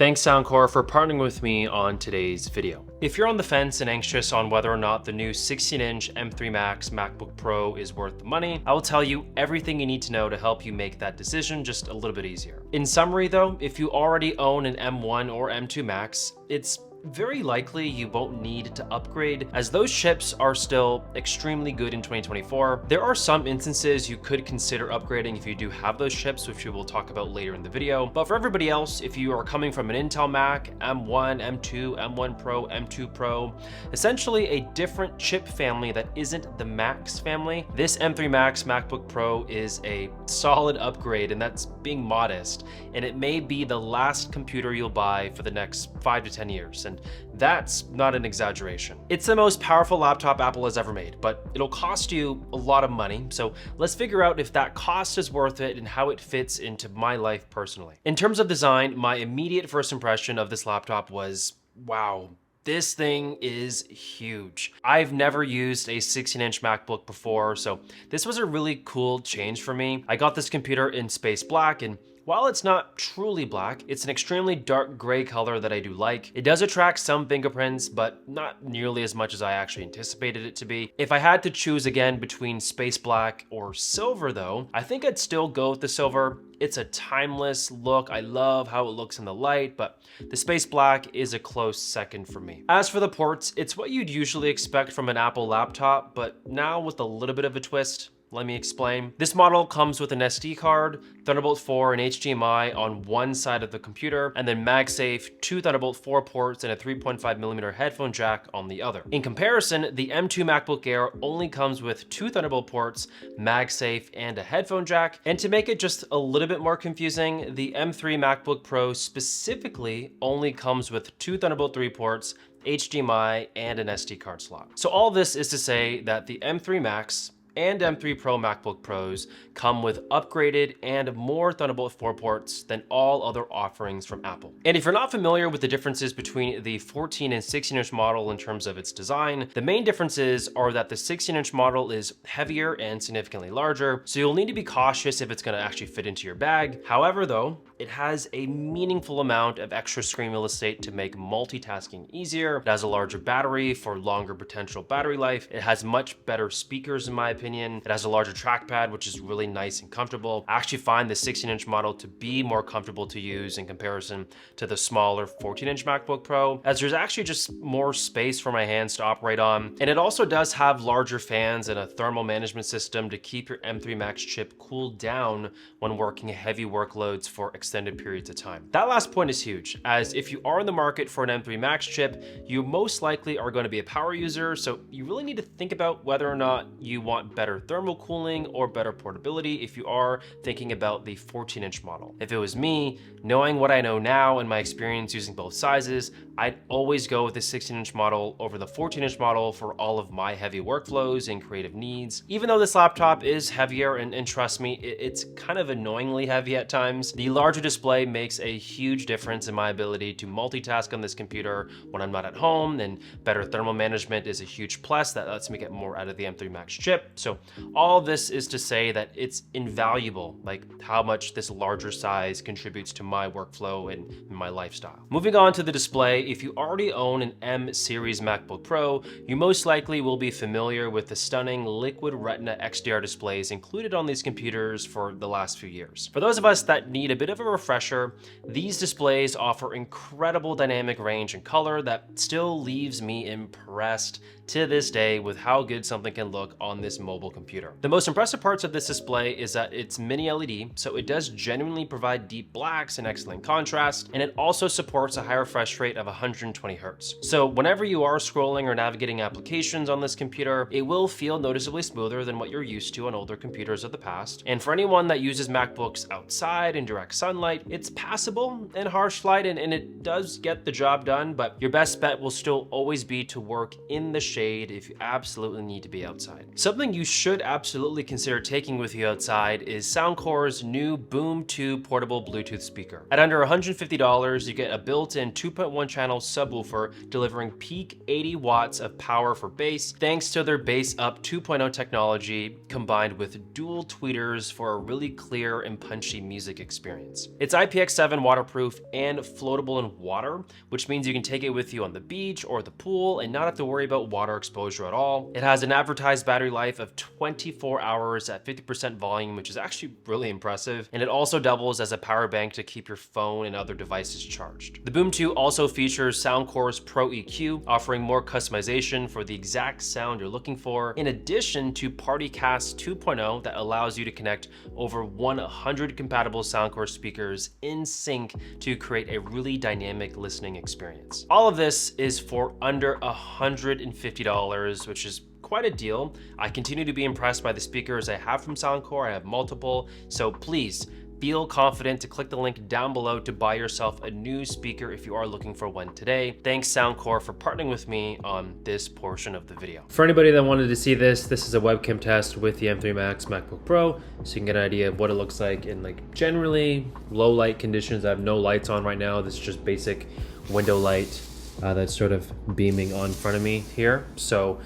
Thanks Soundcore for partnering with me on today's video. If you're on the fence and anxious on whether or not the new 16-inch M3 Max MacBook Pro is worth the money, I will tell you everything you need to know to help you make that decision just a little bit easier. In summary though, if you already own an M1 or M2 Max, it's very likely you won't need to upgrade, as those chips are still extremely good in 2024. There are some instances you could consider upgrading if you do have those chips, which we will talk about later in the video. But for everybody else, if you are coming from an Intel Mac, M1, M2, M1 Pro, M2 Pro, essentially a different chip family that isn't the Max family, this M3 Max MacBook Pro is a solid upgrade, and that's being modest. And it may be the last computer you'll buy for the next 5 to 10 years. And that's not an exaggeration. It's the most powerful laptop Apple has ever made, but it'll cost you a lot of money. So let's figure out if that cost is worth it and how it fits into my life personally. In terms of design, my immediate first impression of this laptop was, wow, this thing is huge. I've never used a 16-inch MacBook before, so this was a really cool change for me. I got this computer in space black, and while it's not truly black, it's an extremely dark gray color that I do like. It does attract some fingerprints, but not nearly as much as I actually anticipated it to be. If I had to choose again between space black or silver though, I think I'd still go with the silver. It's a timeless look. I love how it looks in the light, but the space black is a close second for me. As for the ports, it's what you'd usually expect from an Apple laptop, but now with a little bit of a twist. Let me explain. This model comes with an SD card, Thunderbolt 4 and HDMI on one side of the computer, and then MagSafe, 2 Thunderbolt 4 ports and a 3.5mm headphone jack on the other. In comparison, the M2 MacBook Air only comes with 2 Thunderbolt ports, MagSafe, and a headphone jack. And to make it just a little bit more confusing, the M3 MacBook Pro specifically only comes with 2 Thunderbolt 3 ports, HDMI, and an SD card slot. So all this is to say that the M3 Max and M3 Pro MacBook Pros come with upgraded and more Thunderbolt 4 ports than all other offerings from Apple. And if you're not familiar with the differences between the 14 and 16-inch model in terms of its design, the main differences are that the 16-inch model is heavier and significantly larger, so you'll need to be cautious if it's going to actually fit into your bag. However though, it has a meaningful amount of extra screen real estate to make multitasking easier. It has a larger battery for longer potential battery life. It has much better speakers in my opinion. It has a larger trackpad, which is really nice and comfortable. I actually find the 16-inch model to be more comfortable to use in comparison to the smaller 14-inch MacBook Pro, as there's actually just more space for my hands to operate on. And it also does have larger fans and a thermal management system to keep your M3 Max chip cooled down when working heavy workloads for extended periods of time. That last point is huge, as if you are in the market for an M3 Max chip, you most likely are going to be a power user, so you really need to think about whether or not you want better thermal cooling or better portability if you are thinking about the 14-inch model. If it was me, knowing what I know now and my experience using both sizes, I'd always go with the 16-inch model over the 14-inch model for all of my heavy workflows and creative needs. Even though this laptop is heavier, and trust me, it's kind of annoyingly heavy at times, the larger display makes a huge difference in my ability to multitask on this computer when I'm not at home, and better thermal management is a huge plus that lets me get more out of the M3 Max chip. So all of this is to say that it's invaluable, like how much this larger size contributes to my workflow and my lifestyle. Moving on to the display, if you already own an M series MacBook Pro, you most likely will be familiar with the stunning Liquid Retina XDR displays included on these computers for the last few years. For those of us that need a bit of a refresher, these displays offer incredible dynamic range and color that still leaves me impressed to this day with how good something can look on this mobile computer. The most impressive parts of this display is that it's mini LED, so it does genuinely provide deep blacks and excellent contrast, and it also supports a high refresh rate of 120 Hz. So whenever you are scrolling or navigating applications on this computer, it will feel noticeably smoother than what you're used to on older computers of the past. And for anyone that uses MacBooks outside in direct sunlight, it's passable in harsh light, and it does get the job done, but your best bet will still always be to work in the shade if you absolutely need to be outside. Something you should absolutely consider taking with you outside is Soundcore's new Boom 2 portable Bluetooth speaker. At under $150, you get a built-in 2.1 channel subwoofer delivering peak 80 watts of power for bass thanks to their Bass Up 2.0 technology combined with dual tweeters for a really clear and punchy music experience. It's IPX7 waterproof and floatable in water, which means you can take it with you on the beach or the pool and not have to worry about water exposure at all. It has an advertised battery life of 24 hours at 50% volume, which is actually really impressive. And it also doubles as a power bank to keep your phone and other devices charged. The Boom 2 also features Soundcore's Pro EQ, offering more customization for the exact sound you're looking for, in addition to PartyCast 2.0 that allows you to connect over 100 compatible Soundcore speakers in sync to create a really dynamic listening experience. All of this is for under $150, which is quite a deal. I continue to be impressed by the speakers I have from Soundcore. I have multiple, so please feel confident to click the link down below to buy yourself a new speaker if you are looking for one today. Thanks Soundcore for partnering with me on this portion of the video. For anybody that wanted to see this is a webcam test with the M3 Max MacBook Pro, so you can get an idea of what it looks like in like generally low light conditions. I have no lights on right now. This is just basic window light that's sort of beaming on front of me here. So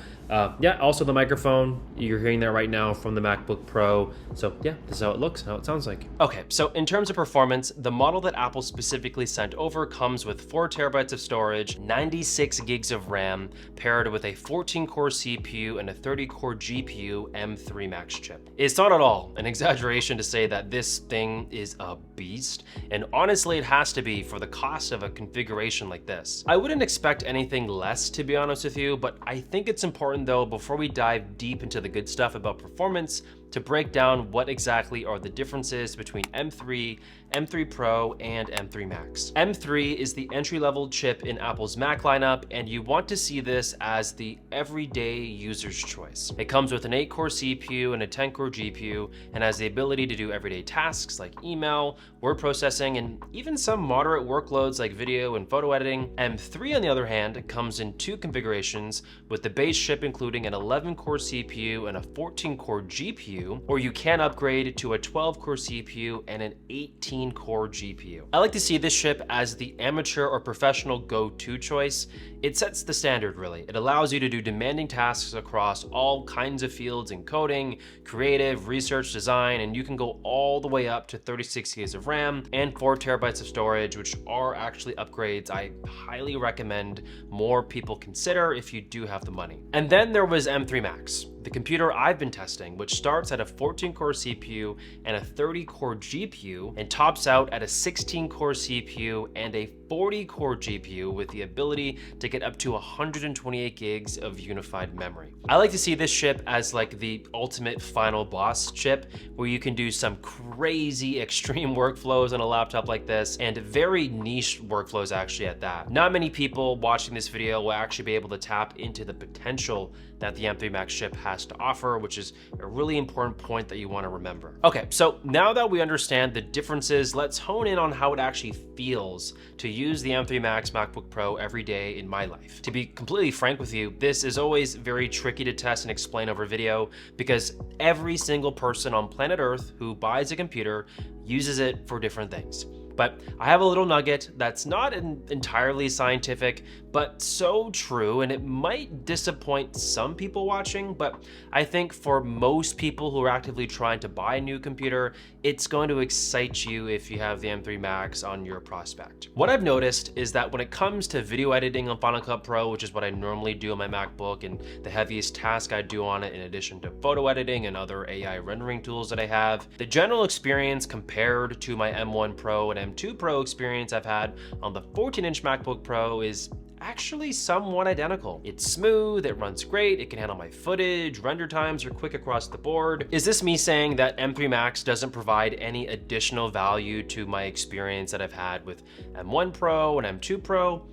yeah, also the microphone, you're hearing that right now from the MacBook Pro. So yeah, this is how it looks, how it sounds like. Okay, so in terms of performance, the model that Apple specifically sent over comes with 4 terabytes of storage, 96 gigs of RAM, paired with a 14-core CPU and a 30-core GPU M3 Max chip. It's not at all an exaggeration to say that this thing is a beast, and honestly it has to be for the cost of a configuration like this. I wouldn't expect anything less, to be honest with you, but I think it's important though, before we dive deep into the good stuff about performance, to break down what exactly are the differences between M3, M3 Pro, and M3 Max. M3 is the entry-level chip in Apple's Mac lineup, and you want to see this as the everyday user's choice. It comes with an 8-core CPU and a 10-core GPU, and has the ability to do everyday tasks like email, word processing, and even some moderate workloads like video and photo editing. M3, on the other hand, comes in 2 configurations, with the base chip including an 11-core CPU and a 14-core GPU, or you can upgrade to a 12-core CPU and an 18-core GPU. I like to see this chip as the amateur or professional go-to choice. It sets the standard, really. It allows you to do demanding tasks across all kinds of fields in coding, creative, research, design, and you can go all the way up to 36 gigs of RAM and 4 terabytes of storage, which are actually upgrades I highly recommend more people consider if you do have the money. And then there was M3 Max, the computer I've been testing, which starts at a 14-core CPU and a 30-core GPU and tops out at a 16-core CPU and a 40-core GPU with the ability to get up to 128 gigs of unified memory. I like to see this chip as like the ultimate final boss chip, where you can do some crazy extreme workflows on a laptop like this, and very niche workflows actually at that. Not many people watching this video will actually be able to tap into the potential that the M3 Max chip has to offer, which is a really important point that you want to remember. Okay, so now that we understand the differences, let's hone in on how it actually feels to use the M3 Max MacBook Pro every day in my life. To be completely frank with you, this is always very tricky to test and explain over video, because every single person on planet Earth who buys a computer uses it for different things. But I have a little nugget that's not entirely scientific, but so true, and it might disappoint some people watching, but I think for most people who are actively trying to buy a new computer, it's going to excite you if you have the M3 Max on your prospect. What I've noticed is that when it comes to video editing on Final Cut Pro, which is what I normally do on my MacBook and the heaviest task I do on it, in addition to photo editing and other AI rendering tools that I have, the general experience compared to my M1 Pro and M2 Pro experience I've had on the 14-inch MacBook Pro is actually somewhat identical. It's smooth, it runs great, it can handle my footage, render times are quick across the board. Is this me saying that M3 Max doesn't provide any additional value to my experience that I've had with M1 Pro and M2 Pro?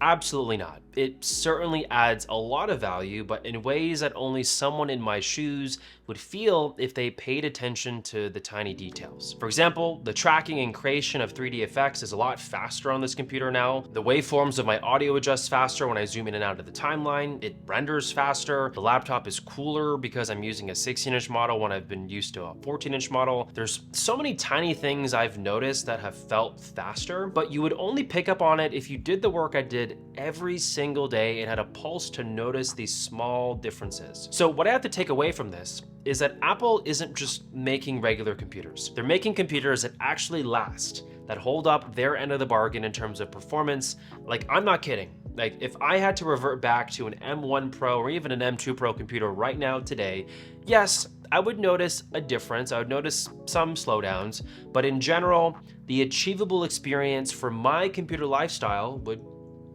Absolutely not. it certainly adds a lot of value, but in ways that only someone in my shoes would feel if they paid attention to the tiny details. For example, the tracking and creation of 3D effects is a lot faster on this computer now. The waveforms of my audio adjust faster when I zoom in and out of the timeline. It renders faster. The laptop is cooler because I'm using a 16-inch model when I've been used to a 14-inch model. There's so many tiny things I've noticed that have felt faster, but you would only pick up on it if you did the work I did every single day and had a pulse to notice these small differences. So what I have to take away from this is that Apple isn't just making regular computers. They're making computers that actually last, that hold up their end of the bargain in terms of performance. Like, I'm not kidding. Like, if I had to revert back to an M1 Pro or even an M2 Pro computer right now today, yes, I would notice a difference. I would notice some slowdowns, but in general, the achievable experience for my computer lifestyle would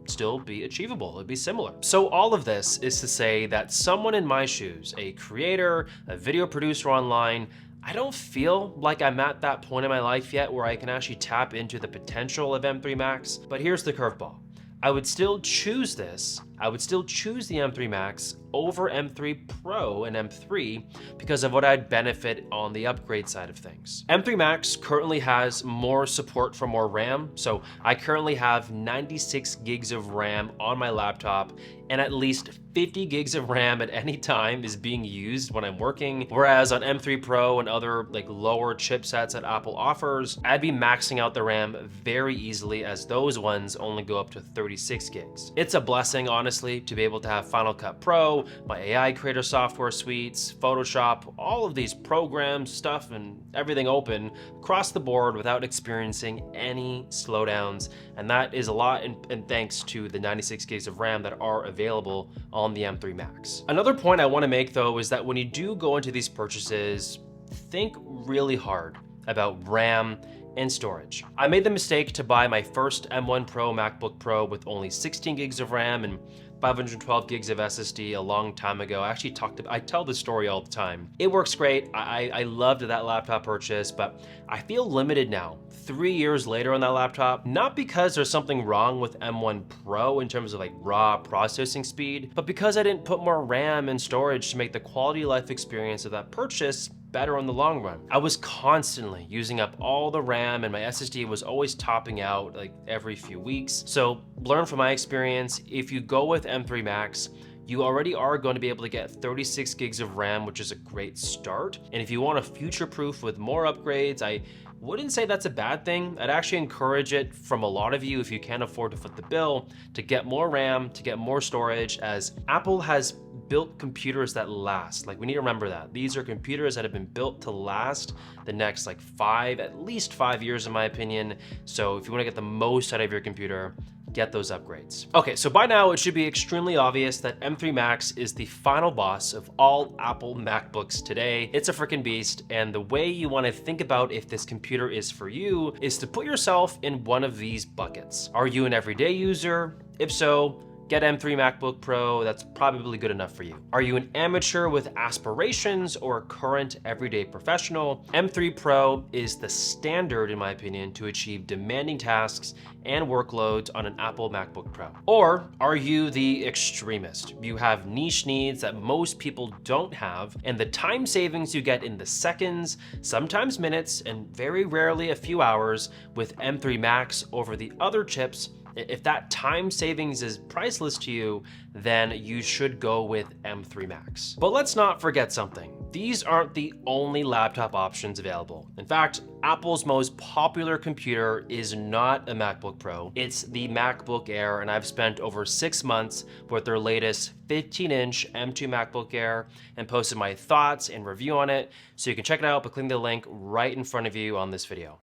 still be achievable. It'd be similar. So all of this is to say that someone in my shoes, a creator, a video producer online, I don't feel like I'm at that point in my life yet where I can actually tap into the potential of M3 Max, but here's the curveball. I would still choose this. I would still choose the M3 Max over M3 Pro and M3 because of what I'd benefit on the upgrade side of things. M3 Max currently has more support for more RAM. So I currently have 96 gigs of RAM on my laptop, and at least 50 gigs of RAM at any time is being used when I'm working. Whereas on M3 Pro and other like lower chipsets that Apple offers, I'd be maxing out the RAM very easily, as those ones only go up to 36 gigs. It's a blessing, honestly, to be able to have Final Cut Pro, my AI creator software suites, Photoshop, all of these programs, stuff, and everything open across the board without experiencing any slowdowns. And that is a lot, and thanks to the 96 gigs of RAM that are available on the M3 Max. Another point I want to make though is that when you do go into these purchases, think really hard about RAM and storage. I made the mistake to buy my first M1 Pro MacBook Pro with only 16 gigs of RAM and 512 gigs of SSD a long time ago. I tell this story all the time. It works great. I loved that laptop purchase, but I feel limited now, 3 years later on that laptop, not because there's something wrong with M1 Pro in terms of like raw processing speed, but because I didn't put more RAM and storage to make the quality of life experience of that purchase better in the long run. I was constantly using up all the RAM and my SSD was always topping out like every few weeks. So learn from my experience, if you go with M3 Max, you already are going to be able to get 36 gigs of RAM, which is a great start. And if you want to future-proof with more upgrades, I wouldn't say that's a bad thing. I'd actually encourage it from a lot of you, if you can't afford to foot the bill, to get more RAM, to get more storage, as Apple has built computers that last. Like, we need to remember that. These are computers that have been built to last the next like at least 5 years in my opinion. So if you want to get the most out of your computer, get those upgrades. Okay, so by now it should be extremely obvious that M3 Max is the final boss of all Apple MacBooks today. It's a freaking beast, and the way you want to think about if this computer is for you is to put yourself in one of these buckets. Are you an everyday user? If so, get M3 MacBook Pro, that's probably good enough for you. Are you an amateur with aspirations or a current everyday professional? M3 Pro is the standard, in my opinion, to achieve demanding tasks and workloads on an Apple MacBook Pro. Or are you the extremist? You have niche needs that most people don't have, and the time savings you get in the seconds, sometimes minutes, and very rarely a few hours with M3 Max over the other chips, if that time savings is priceless to you, then you should go with M3 Max. But let's not forget something. These aren't the only laptop options available. In fact, Apple's most popular computer is not a MacBook Pro, it's the MacBook Air, and I've spent over 6 months with their latest 15-inch M2 MacBook Air and posted my thoughts and review on it, so you can check it out by clicking the link right in front of you on this video.